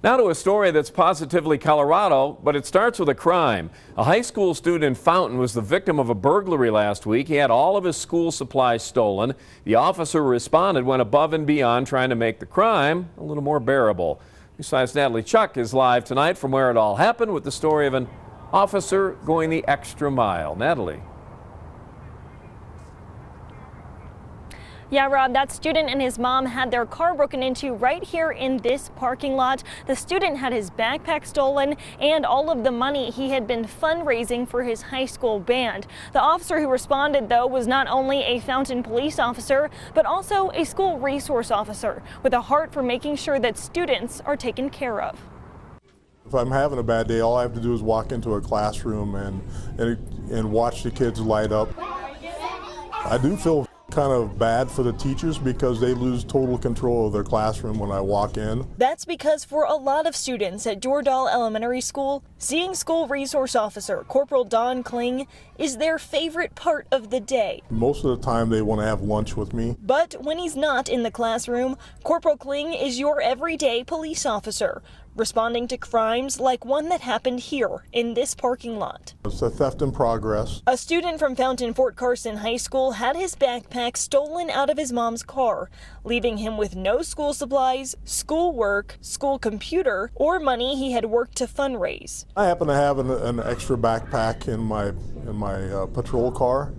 Now to a story that's positively Colorado, but it starts with a crime. A high school student in Fountain was the victim of a burglary last week. He had all of his school supplies stolen. The officer who responded went above and beyond, trying to make the crime a little more bearable. Besides, Natalie Chuck is live tonight from where it all happened with the story of an officer going the extra mile. Natalie. Yeah, Rob, that student and his mom had their car broken into right here in this parking lot. The student had his backpack stolen and all of the money he had been fundraising for his high school band. The officer who responded, though, was not only a Fountain police officer, but also a school resource officer with a heart for making sure that students are taken care of. If I'm having a bad day, all I have to do is walk into a classroom and watch the kids light up. I do feel kind of bad for the teachers because they lose total control of their classroom when I walk in. That's because for a lot of students at Jordahl Elementary School, seeing school resource officer Corporal Don Kling is their favorite part of the day. Most of the time they want to have lunch with me. But when he's not in the classroom, Corporal Kling is your everyday police officer, responding to crimes like one that happened here in this parking lot. It's a theft in progress. A student from Fountain Fort Carson High School had his backpack stolen out of his mom's car, leaving him with no school supplies, schoolwork, school computer, or money he had worked to fundraise. I happen to have an extra backpack in my patrol car.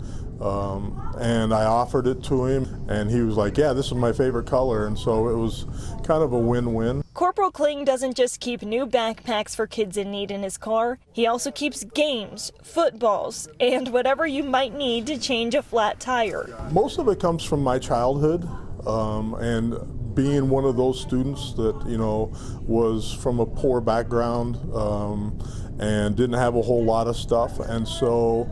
And I offered it to him, and he was like, yeah, this is my favorite color, and so it was kind of a win-win. Corporal Kling doesn't just keep new backpacks for kids in need in his car, he also keeps games, footballs, and whatever you might need to change a flat tire. Most of it comes from my childhood, and being one of those students that, you know, was from a poor background and didn't have a whole lot of stuff, and so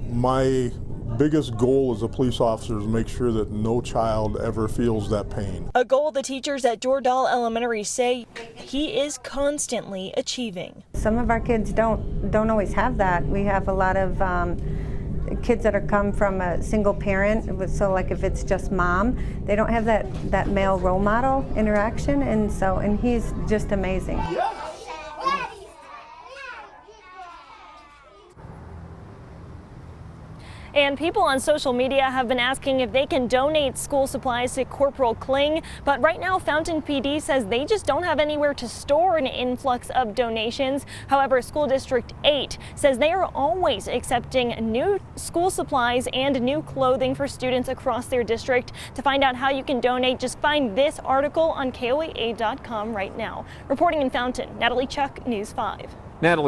my biggest goal as a police officer is to make sure that no child ever feels that pain. A goal the teachers at Jordahl Elementary say he is constantly achieving. Some of our kids don't always have that. We have a lot of kids that are come from a single parent, so like if it's just mom, they don't have that male role model interaction, and he's just amazing. And people on social media have been asking if they can donate school supplies to Corporal Kling, but right now Fountain PD says they just don't have anywhere to store an influx of donations. However, School District 8 says they are always accepting new school supplies and new clothing for students across their district. To find out how you can donate, just find this article on KOAA.com right now. Reporting in Fountain, Natalie Chuck, News 5. Natalie.